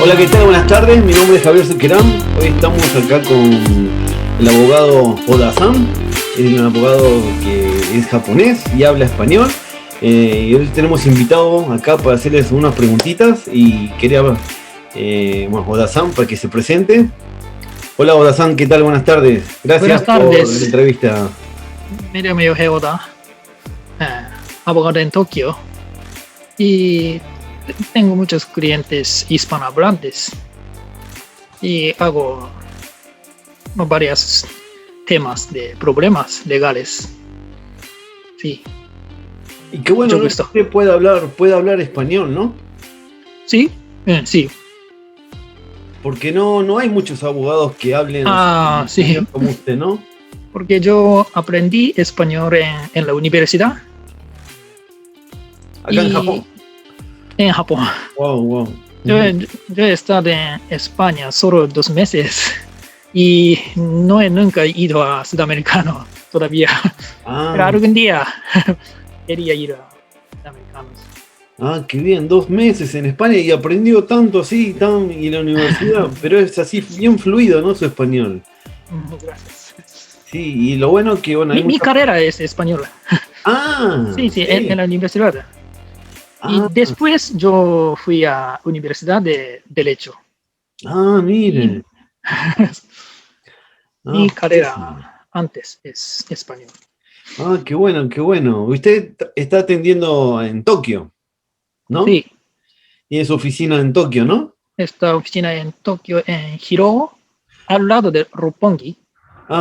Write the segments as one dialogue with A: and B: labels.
A: Hola, ¿qué tal? Buenas tardes, mi nombre es Javier Zuquerán. Hoy estamos acá con el abogado Oda-san. Es un abogado que es japonés y habla español. Y hoy tenemos invitado acá para hacerles unas preguntitas y quería, Oda-san, para que se presente. Hola, Oda-san, ¿qué tal? Buenas tardes. Gracias
B: Buenas
A: por
B: tardes.
A: la entrevista.
B: Me llamo Yohei Oda, abogado en Tokio, y tengo muchos clientes hispanohablantes y hago varios temas de problemas legales. Sí,
A: Y qué bueno,
B: mucho
A: ¿no?
B: gusto.
A: Usted puede hablar español, ¿no?
B: Sí, sí.
A: Porque no hay muchos abogados que hablen así español
B: Sí,
A: como usted, ¿no?
B: porque yo aprendí español en la universidad
A: Acá en
B: y
A: Japón.
B: en Japón.
A: Wow.
B: Yo he estado en España solo 2 meses y no he nunca ido a Sudamericano todavía. Pero
A: Ah,
B: algún día quería ir a Sudamericanos.
A: qué bien, 2 meses en España y aprendió tanto así, y en la universidad, pero es así bien fluido, ¿no? Su español.
B: Gracias.
A: Sí, y lo bueno que, bueno, hay
B: Mi
A: muchas...
B: carrera es española.
A: Ah,
B: Sí, en
A: sí.
B: la universidad. Y
A: Ah,
B: después yo fui a Universidad de Derecho. Y
A: mire.
B: mi
A: Buenísimo.
B: carrera antes es español.
A: Qué bueno, qué bueno. Usted está atendiendo en Tokio, ¿no?
B: Sí,
A: Tiene su oficina en Tokio, ¿no?
B: esta oficina en Tokio, en Hiroo, al lado de Roppongi,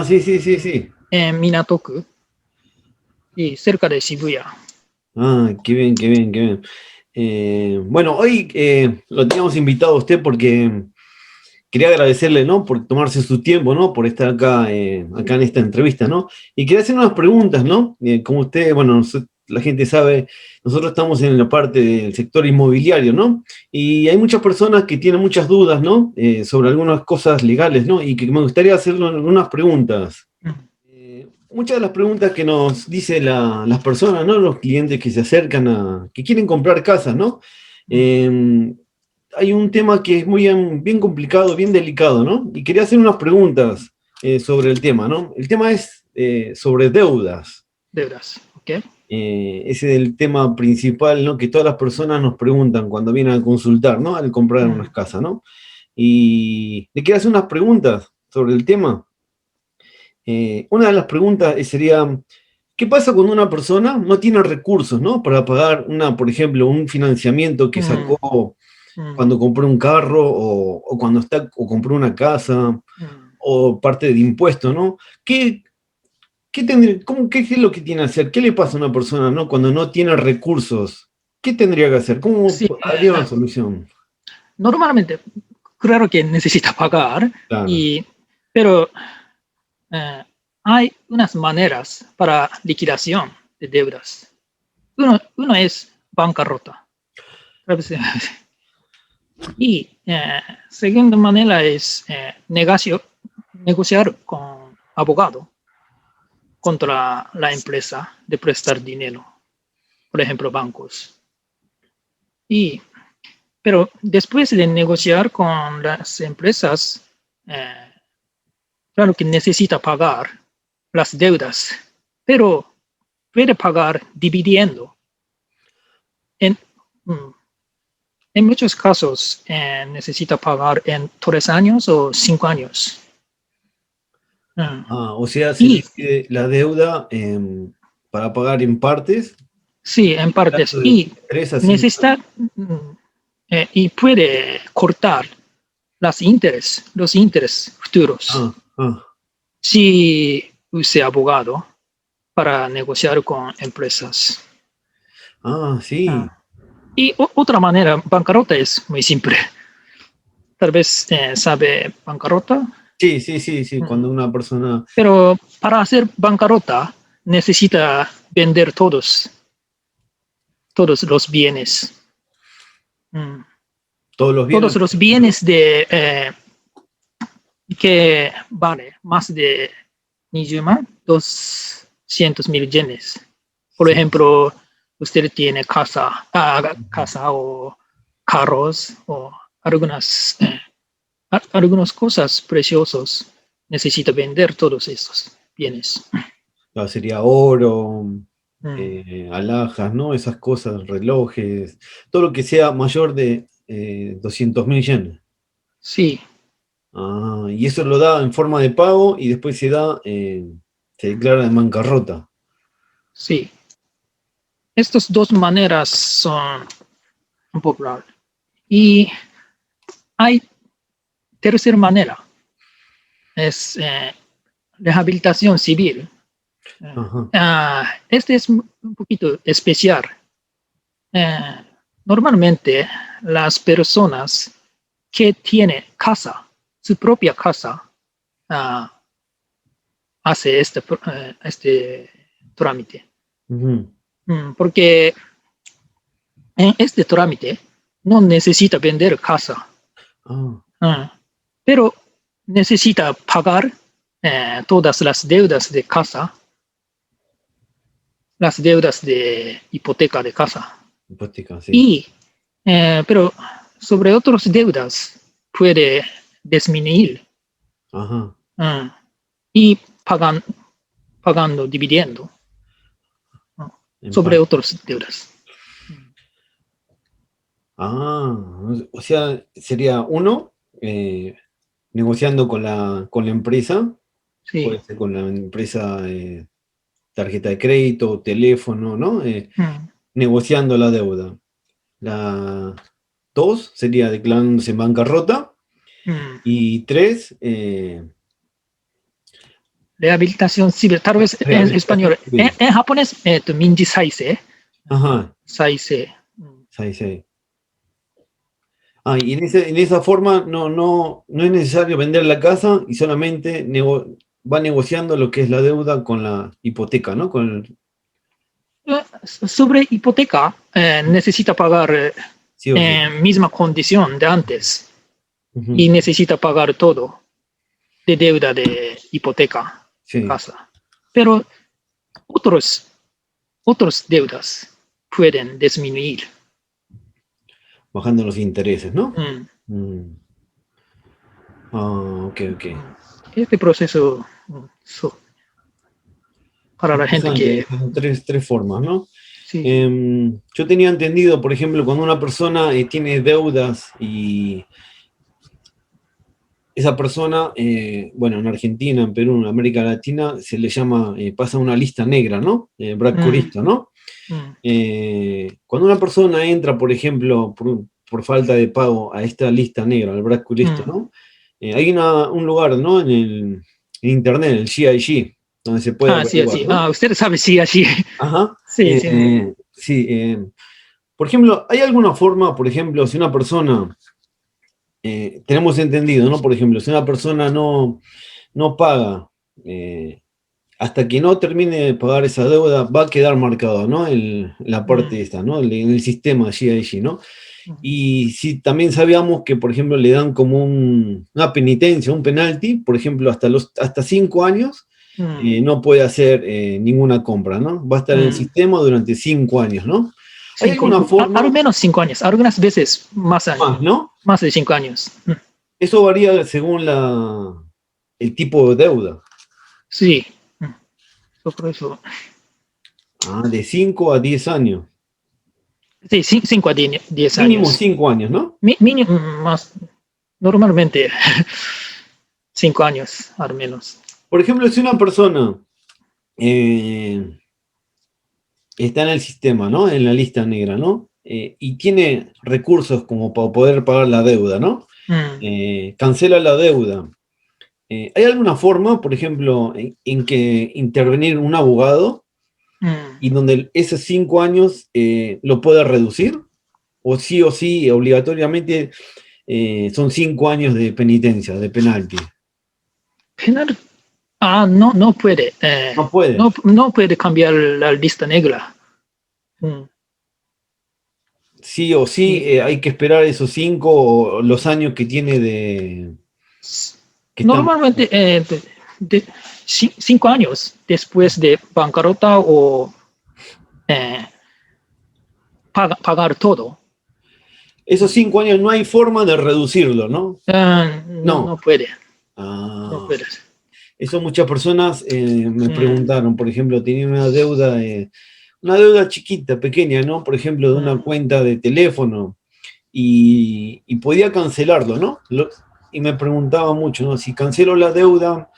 A: Sí.
B: en Minato-ku, y cerca de Shibuya.
A: Qué bien, qué bien, qué bien. Bueno, hoy lo teníamos invitado a usted porque quería agradecerle, ¿no? Por tomarse su tiempo, ¿no? Por estar acá, acá en esta entrevista, ¿no? Y quería hacer unas preguntas, ¿no? Como usted, bueno, la gente sabe, nosotros estamos en la parte del sector inmobiliario, ¿no? Y hay muchas personas que tienen muchas dudas, ¿no? Sobre algunas cosas legales, ¿no? Y que me gustaría hacerle algunas preguntas. Muchas de las preguntas que nos dicen las personas, ¿no? Los clientes que se acercan que quieren comprar casas, ¿no? Eh, Hay un tema que es muy bien complicado, bien delicado, ¿no? Y quería hacer unas preguntas sobre el tema, ¿no? El tema es sobre deudas.
B: Deudas, ¿ok?
A: Ese es el tema principal, ¿no? Que todas las personas nos preguntan cuando vienen a consultar, ¿no? Al comprar unas casas, ¿no? Y le quiero hacer unas preguntas sobre el tema. Una de las preguntas sería, ¿qué pasa cuando una persona no tiene recursos, ¿no? Para pagar por ejemplo, un financiamiento que
B: Mm,
A: sacó
B: mm,
A: cuando compró un carro o compró una casa
B: mm.
A: o parte de impuesto, ¿no? ¿Qué es lo que tiene que hacer? ¿Qué le pasa a una persona, ¿no? Cuando no tiene recursos? ¿Qué tendría que hacer? ¿Cómo
B: Sí,
A: haría una solución?
B: normalmente, claro que necesita pagar,
A: Claro.
B: y, pero eh, hay unas maneras para liquidación de deudas. Uno es bancarrota. Y segunda manera es negociar con abogado contra la empresa de prestar dinero, por ejemplo, bancos. Y, pero después de negociar con las empresas, eh, claro que necesita pagar las deudas, pero puede pagar dividiendo. En, mm, en muchos casos necesita pagar en 3 años o 5 años. Mm.
A: O sea, se
B: Y
A: divide la deuda para pagar en partes,
B: sí, en
A: plazo
B: partes.
A: de
B: Y
A: 3 a 5
B: necesita y puede cortar los intereses futuros
A: años.
B: si use abogado para negociar con empresas.
A: Sí.
B: Ah. Y otra manera, bancarrota es muy simple. Tal vez sabe bancarrota.
A: Sí, cuando una persona...
B: Pero para hacer bancarrota necesita vender todos los bienes. Mm.
A: Todos los bienes...
B: Todos los bienes que vale más de 20.000, 200.000 yenes. Por
A: Sí.
B: ejemplo, usted tiene casa o carros o algunas, algunas cosas preciosas, necesita vender todos esos bienes.
A: Sería oro, alhajas, ¿no? Esas cosas, relojes, todo lo que sea mayor de 200.000 yenes.
B: Sí.
A: Y eso lo da en forma de pago y después se declara en bancarrota.
B: Sí. Estas dos maneras son un poco raras. Y hay tercera manera, es rehabilitación civil. Este es un poquito especial. Normalmente las personas que tienen casa, su propia casa, hace este trámite. Porque en este trámite no necesita vender casa, pero necesita pagar todas las deudas de casa, las deudas de hipoteca de casa.
A: Hipoteca, sí.
B: Pero sobre otras deudas puede disminuir. Y pagando dividendo sobre otras deudas.
A: O sea, sería uno negociando con la empresa,
B: Sí.
A: puede ser con la empresa tarjeta de crédito, teléfono, ¿no? Negociando la deuda. La 2 sería declarándose en bancarrota. Y 3,
B: rehabilitación civil, tal vez en español. En japonés, minji saisei. Saisei.
A: Y en esa forma no es necesario vender la casa y solamente va negociando lo que es la deuda con la hipoteca, ¿no?
B: Sobre hipoteca, necesita pagar misma condición de antes. Y necesita pagar todo de deuda de hipoteca, casa. Pero otras deudas pueden disminuir.
A: Bajando los intereses, ¿no? Ok.
B: Este proceso para la gente que...
A: Son tres formas, ¿no?
B: Sí.
A: Yo tenía entendido, por ejemplo, cuando una persona tiene deudas y esa persona, en Argentina, en Perú, en América Latina, se le llama, pasa una lista negra, ¿no? Bracurista, ¿no? Cuando una persona entra, por ejemplo, por falta de pago a esta lista negra, al bracurista, ¿no? Hay un lugar, ¿no? En internet, el GIG, donde se puede averiguar,
B: sí.
A: ¿no?
B: Usted sabe, sí.
A: Ajá.
B: Sí.
A: Por ejemplo, ¿hay alguna forma, por ejemplo, si una persona, tenemos entendido, ¿no? Por ejemplo, si una persona no paga, hasta que no termine de pagar esa deuda, va a quedar marcado, ¿no? La parte esta, ¿no? En el sistema GIG, ¿no? Y si también sabíamos que, por ejemplo, le dan como una penitencia, un penalti, por ejemplo, hasta 5 años, no puede hacer ninguna compra, ¿no? Va a estar en el sistema durante 5 años, ¿no? ¿Hay alguna forma?
B: Al menos 5 años, algunas veces más años.
A: Más, ¿no?
B: Más de 5 años.
A: Eso varía según el tipo de deuda.
B: Sí. Por eso.
A: De 5 a 10 años.
B: Sí, 5 a 10 años.
A: Mínimo 5 años, ¿no?
B: Mínimo más. Normalmente 5 años, al menos.
A: Por ejemplo, si una persona está en el sistema, ¿no? En la lista negra, ¿no? Y tiene recursos como para poder pagar la deuda, ¿no? Cancela la deuda. ¿Hay alguna forma, por ejemplo, en que intervenir un abogado y donde esos 5 años lo pueda reducir? ¿O sí, obligatoriamente son 5 años de penitencia, de penalti?
B: No puede.
A: No puede.
B: No puede cambiar la lista negra.
A: Sí o sí, hay que esperar esos 5 o los años que tiene de...
B: Normalmente 5 años después de bancarrota o pagar todo.
A: Esos 5 años no hay forma de reducirlo, ¿no?
B: No puede.
A: No puede. Eso muchas personas me preguntaron, por ejemplo, tenía una deuda chiquita, pequeña, ¿no? Por ejemplo, de una cuenta de teléfono y podía cancelarlo, ¿no? Y me preguntaba mucho, ¿no? Si cancelo la deuda,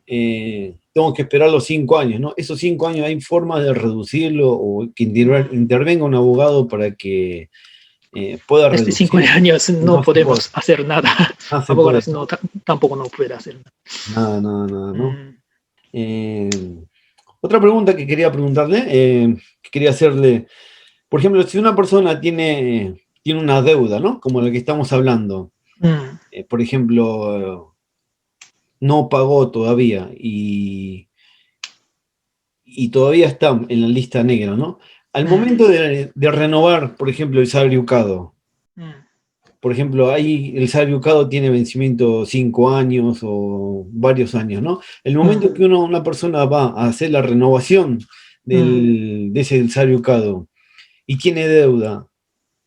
A: tengo que esperar los 5 años, ¿no? Esos 5 años hay forma de reducirlo o que intervenga un abogado para que pueda reducir.
B: 5 años no podemos hacer nada. Abogados tampoco no puede hacer
A: nada. Nada, ¿no? Otra pregunta que quería preguntarle, que quería hacerle, por ejemplo, si una persona tiene una deuda, ¿no? Como la que estamos hablando, por ejemplo, no pagó todavía y todavía está en la lista negra, ¿no? Al momento de renovar, por ejemplo, el salario educado, por ejemplo, ahí el salario educado tiene vencimiento 5 años o varios años, ¿no? El momento que una persona va a hacer la renovación de ese salario educado y tiene deuda,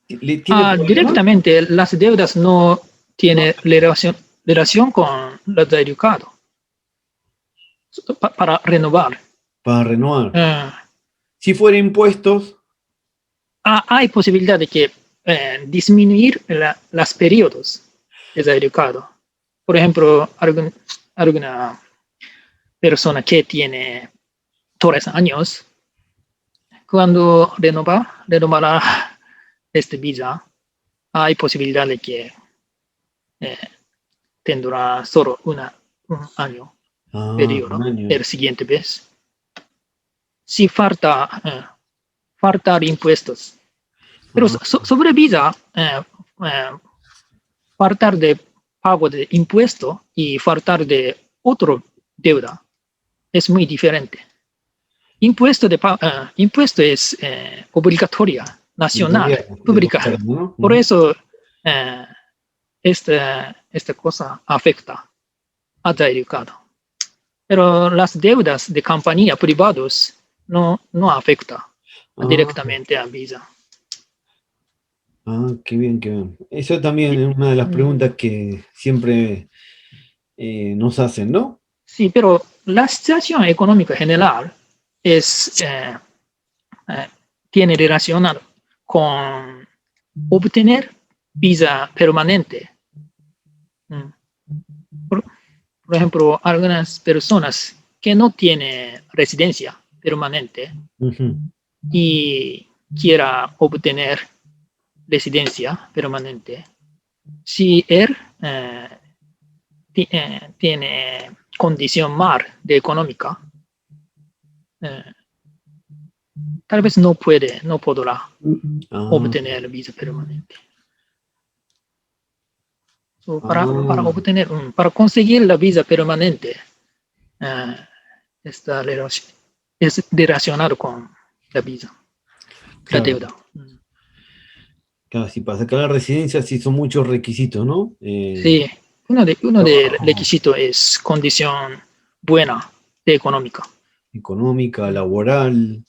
B: directamente las deudas no tienen relación con el salario educado para renovar.
A: Para renovar. Si fuera impuestos.
B: Hay posibilidad de que disminuir los periodos de salario educado. Por ejemplo, alguna persona que tiene 3 años, cuando renovará esta visa, hay posibilidad de que tendrá solo un año periodo el siguiente vez. Si faltar impuestos. Pero sobre visa, faltar de pago de impuesto y faltar de otro deuda es muy diferente. Impuesto es obligatoria, nacional, pública. Por eso esta cosa afecta al salario educado. Pero las deudas de compañía privados no afecta directamente a visa.
A: Qué bien. Eso también es una de las preguntas que siempre nos hacen, ¿no?
B: Sí, pero la situación económica general tiene relación con obtener visa permanente. Por ejemplo, algunas personas que no tienen residencia permanente y quiera obtener residencia permanente, si él tiene condición mal de económica, tal vez no podrá obtener visa permanente. Para conseguir la visa permanente, es relacionado con la visa, la deuda.
A: Claro, si para sacar la residencia sí son muchos requisitos, ¿no?
B: Sí, uno de los requisitos es condición buena de económica.
A: Económica, laboral,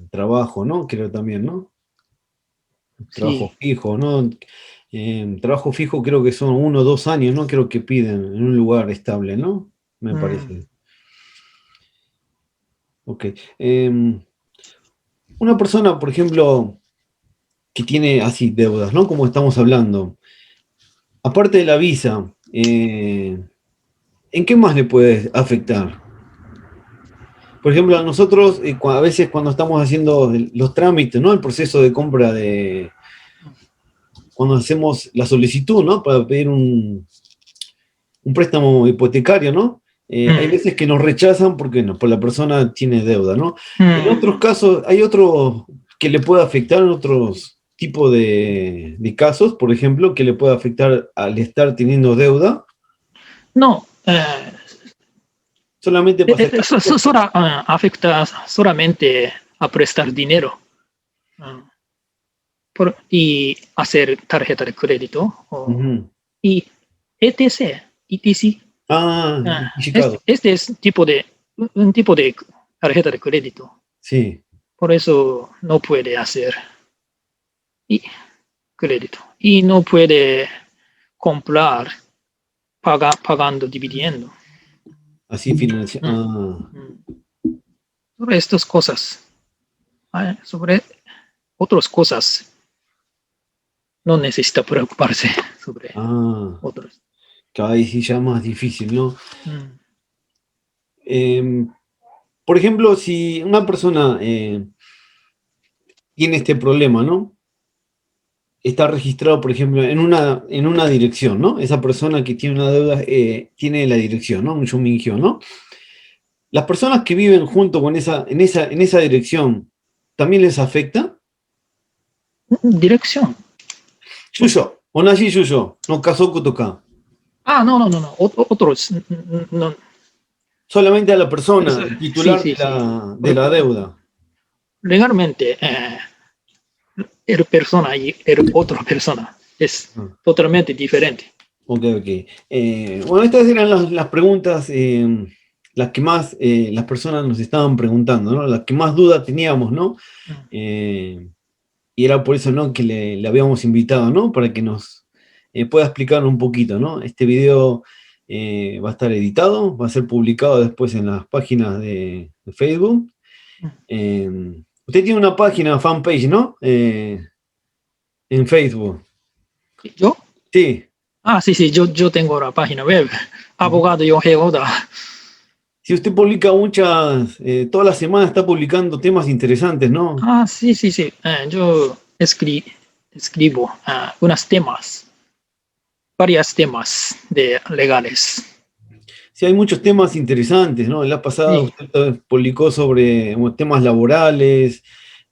A: trabajo, ¿no? Creo también, ¿no? Trabajo fijo, ¿no? Trabajo fijo creo que son 1 o 2 años, ¿no? Creo que piden en un lugar estable, ¿no? Me parece. Ok. Una persona, por ejemplo, que tiene así deudas, ¿no? Como estamos hablando. Aparte de la visa, ¿en qué más le puede afectar? Por ejemplo, a nosotros, a veces cuando estamos haciendo los trámites, ¿no? El proceso de compra cuando hacemos la solicitud, ¿no? Para pedir un préstamo hipotecario, ¿no? Hay veces que nos rechazan porque la persona tiene deuda, ¿no? En otros casos, hay otro que le puede afectar en otros tipos de casos, por ejemplo, que le puede afectar al estar teniendo deuda.
B: No.
A: Solamente
B: afecta solamente a prestar dinero y hacer tarjeta de crédito y etc. Este es un tipo de tarjeta de crédito.
A: Sí.
B: Por eso no puede hacer. crédito y no puede comprar pagando dividendo.
A: Así financia.
B: Sobre estas cosas, sobre otras cosas, no necesita preocuparse sobre otros.
A: Cada vez sí ya más difícil, ¿no? Por ejemplo, si una persona tiene este problema, ¿no? Está registrado, por ejemplo, en una dirección, ¿no? Esa persona que tiene una deuda tiene la dirección, ¿no? Un Yumingyo, ¿no? ¿Las personas que viven junto con en esa dirección también les afecta?
B: Dirección.
A: Yuyo, onashi yuyo, no kazoku toka.
B: No, otros. No.
A: Solamente a la persona, el titular de la deuda.
B: Legalmente, el persona y el otra persona es totalmente diferente.
A: Ok. Bueno, estas eran las preguntas, las que más las personas nos estaban preguntando, ¿no? Las que más dudas teníamos, ¿no? Y era por eso, ¿no? Que le habíamos invitado, ¿no? Para que nos pueda explicar un poquito, ¿no? Este video va a estar editado, va a ser publicado después en las páginas de Facebook. Usted tiene una página, fanpage, ¿no? En Facebook.
B: ¿Yo?
A: Sí.
B: Sí, yo tengo la página web, Abogado Yohei Oda.
A: Si usted publica todas las semanas está publicando temas interesantes, ¿no?
B: Sí. Yo escribo varios temas legales.
A: Sí, hay muchos temas interesantes, ¿no? La pasada usted publicó sobre temas laborales,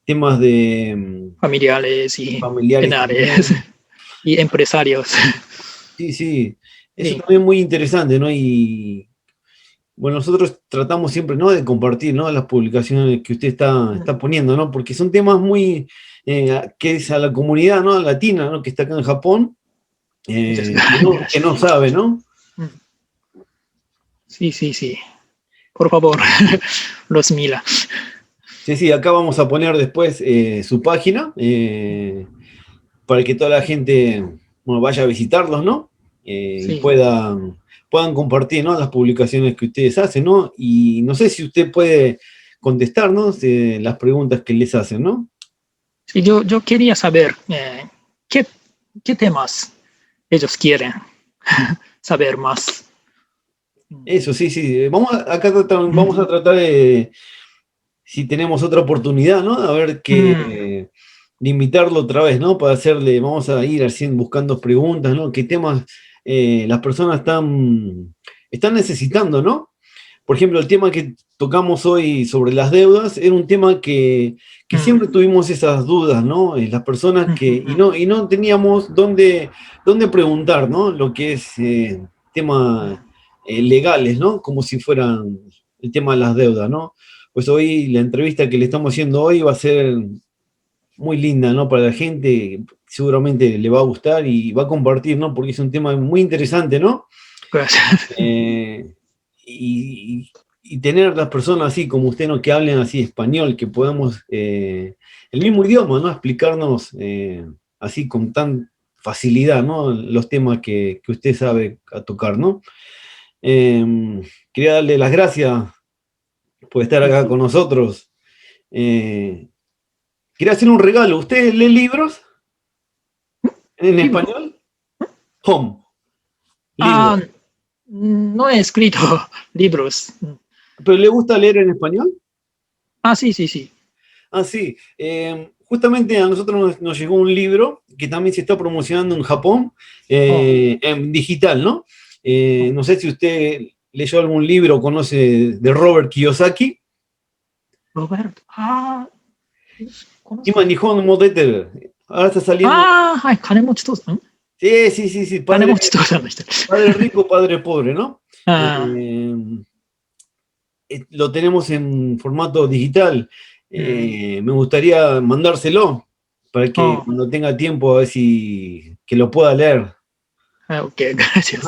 A: temas de
B: familiares y penales y empresarios.
A: Sí. Eso también es muy interesante, ¿no? Y bueno, nosotros tratamos siempre, ¿no? De compartir, ¿no? Las publicaciones que usted está poniendo, ¿no? Porque son temas muy que es a la comunidad, ¿no? Latina, ¿no? Que está acá en Japón, que no sabe, ¿no?
B: Sí. Por favor, los mira.
A: Sí, acá vamos a poner después su página para que toda la gente vaya a visitarlos, ¿no? Y puedan compartir, ¿no? Las publicaciones que ustedes hacen, ¿no? Y no sé si usted puede contestarnos las preguntas que les hacen, ¿no?
B: Sí, yo quería saber qué temas ellos quieren saber más.
A: Eso, sí. Vamos a tratar de, si tenemos otra oportunidad, ¿no? A ver de invitarlo otra vez, ¿no? Para vamos a ir buscando preguntas, ¿no? ¿Qué temas las personas están necesitando, ¿no? Por ejemplo, el tema que tocamos hoy sobre las deudas era un tema que siempre tuvimos esas dudas, ¿no? Las personas y no teníamos dónde preguntar, ¿no? Lo que es temas legales, ¿no? Como si fueran el tema de las deudas, ¿no? Pues hoy la entrevista que le estamos haciendo hoy va a ser muy linda, ¿no? Para la gente, seguramente le va a gustar y va a compartir, ¿no? Porque es un tema muy interesante, ¿no?
B: Gracias.
A: Y tener las personas así como usted, ¿no? Que hablen así español, que podamos, el mismo idioma, ¿no? Explicarnos así con tan facilidad, ¿no? Los temas que usted sabe a tocar, ¿no? Quería darle las gracias por estar acá con nosotros. Quería hacer un regalo. ¿Usted lee libros en español? Home.
B: No he escrito libros.
A: ¿Pero le gusta leer en español?
B: Sí.
A: Sí. Justamente a nosotros nos llegó un libro que también se está promocionando en Japón, en digital, ¿no? No sé si usted leyó algún libro o conoce de Robert Kiyosaki.
B: Robert.
A: Ima Nihon Modeter. Ahora está saliendo.
B: Kanemochi-tosan.
A: Sí. Padre rico, padre pobre, ¿no? Lo tenemos en formato digital. Me gustaría mandárselo para que cuando tenga tiempo a ver que lo pueda leer.
B: Ok, gracias.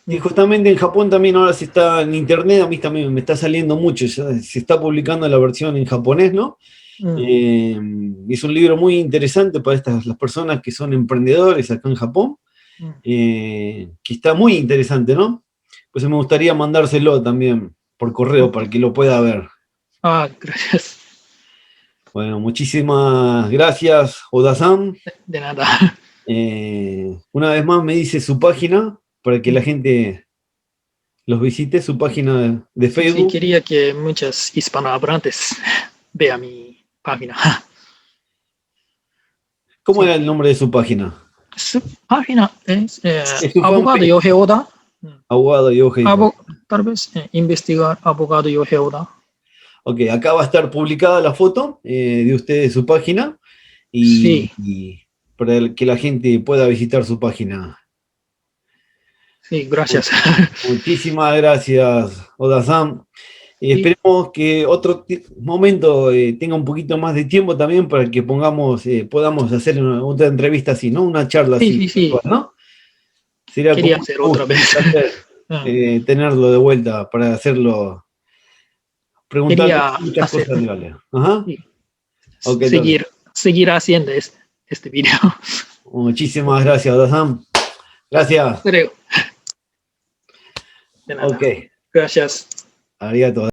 A: Y justamente en Japón también ahora se está en internet, a mí también me está saliendo mucho, se está publicando la versión en japonés, ¿no? Es un libro muy interesante para las personas que son emprendedores acá en Japón, que está muy interesante, ¿no? Pues me gustaría mandárselo también por correo para que lo pueda ver.
B: Gracias.
A: Bueno, muchísimas gracias, Oda-san.
B: De nada.
A: Una vez más me dice su página para que la gente los visite, su página de
B: Sí,
A: Facebook.
B: quería que muchos hispanohablantes vean mi página.
A: ¿Cómo era el nombre de su página?
B: Su página es
A: Es su
B: Abogado
A: fanpage.
B: Yohei Oda.
A: Abogado Yohei Oda.
B: Tal vez investigar Abogado Yohei Oda.
A: Ok, acá va a estar publicada la foto de usted de su página
B: Sí,
A: y para que la gente pueda visitar su página.
B: sí, gracias.
A: Muchísimas gracias, Oda-san.
B: Sí,
A: Esperemos que otro momento tenga un poquito más de tiempo también para que podamos hacer otra entrevista así, ¿no? Una charla así,
B: sí.
A: ¿no? Sería como
B: Quería
A: un
B: hacer otra
A: gusto, un
B: vez.
A: placer tenerlo de vuelta para hacerlo, preguntarle
B: Quería
A: muchas
B: hacer,
A: cosas legales. Ajá.
B: sí,
A: Ok, entonces,
B: seguir haciendo este video.
A: muchísimas gracias, Oda-san. Gracias.
B: Creo. De nada.
A: Ok.
B: Gracias.
A: Arigato.